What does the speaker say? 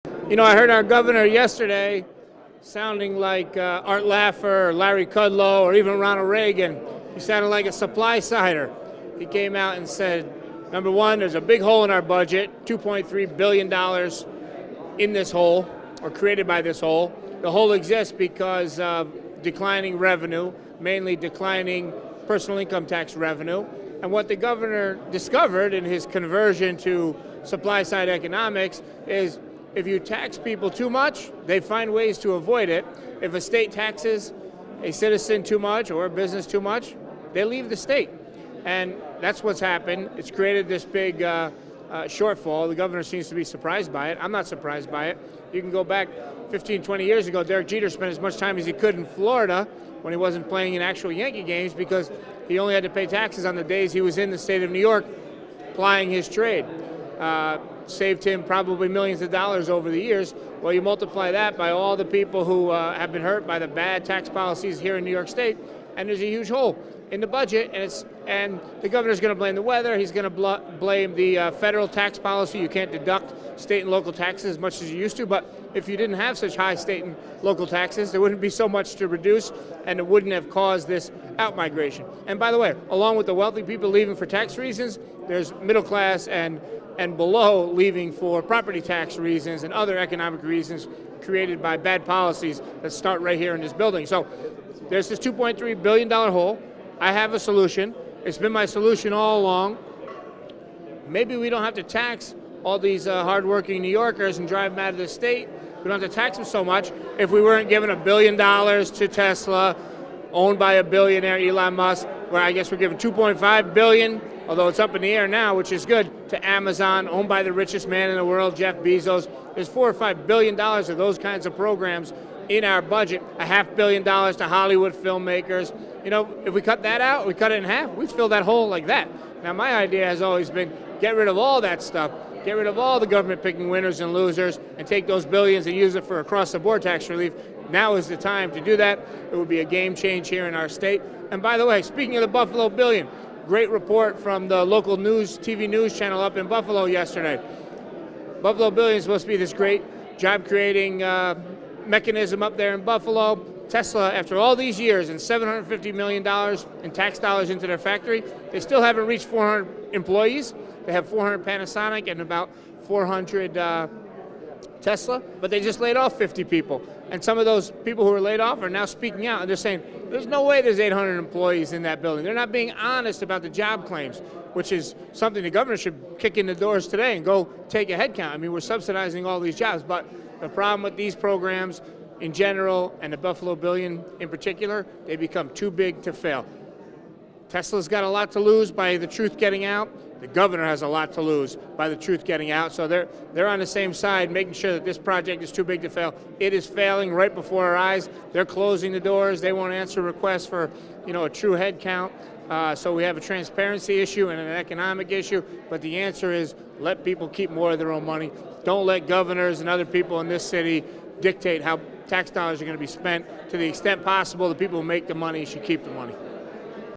You know, I heard our governor yesterday sounding like Art Laffer or Larry Kudlow or even Ronald Reagan. He sounded like a supply sider. He came out and said, number one, there's a big hole in our budget, $2.3 billion in this hole, or created by this hole. The hole exists because of declining revenue, mainly declining personal income tax revenue. And what the governor discovered in his conversion to supply-side economics is if you tax people too much, they find ways to avoid it. If a state taxes a citizen too much or a business too much, they leave the state. And that's what's happened. It's created this big shortfall. The governor seems to be surprised by it. I'm not surprised by it. You can go back 15, 20 years ago, Derek Jeter spent as much time as he could in Florida when he wasn't playing in actual Yankee games because he only had to pay taxes on the days he was in the state of New York plying his trade. Saved him probably millions of dollars over the years. Well, you multiply that by all the people who have been hurt by the bad tax policies here in New York State, and there's a huge hole in the budget, and the governor's going to blame the weather. He's going to blame the federal tax policy. You can't deduct state and local taxes as much as you used to, but if you didn't have such high state and local taxes, there wouldn't be so much to reduce, and it wouldn't have caused this outmigration. And by the way, along with the wealthy people leaving for tax reasons, there's middle class and below leaving for property tax reasons and other economic reasons created by bad policies that start right here in this building. So there's this $2.3 billion hole. I have a solution. It's been my solution all along. Maybe we don't have to tax all these hardworking New Yorkers and drive them out of the state. We don't have to tax them so much if we weren't giving $1 billion to Tesla, owned by a billionaire, Elon Musk, where I guess we're giving $2.5 billion, although it's up in the air now, which is good, to Amazon, owned by the richest man in the world, Jeff Bezos. There's $4 or $5 billion of those kinds of programs in our budget, $500 million to Hollywood filmmakers. You know, if we cut that out, we cut it in half, we fill that hole like that. Now, my idea has always been get rid of all that stuff, get rid of all the government picking winners and losers, and take those billions and use it for across-the-board tax relief. Now is the time to do that. It would be a game change here in our state. And by the way, speaking of the Buffalo Billion, great report from the local TV news channel up in Buffalo yesterday. Buffalo Billion is supposed to be this great job-creating mechanism up there in Buffalo. Tesla, after all these years and $750 million in tax dollars into their factory, they still haven't reached 400 employees. They have 400 Panasonic and about 400 Tesla, but they just laid off 50 people. And some of those people who were laid off are now speaking out, and they're saying, there's no way there's 800 employees in that building. They're not being honest about the job claims, which is something the governor should kick in the doors today and go take a head count. I mean, we're subsidizing all these jobs, but the problem with these programs in general, and the Buffalo Billion in particular, they become too big to fail. Tesla's got a lot to lose by the truth getting out. The governor has a lot to lose by the truth getting out. So they're on the same side, making sure that this project is too big to fail. It is failing right before our eyes. They're closing the doors. They won't answer requests for, a true head count. So we have a transparency issue and an economic issue. But the answer is let people keep more of their own money. Don't let governors and other people in this city dictate how tax dollars are going to be spent. To the extent possible, the people who make the money should keep the money.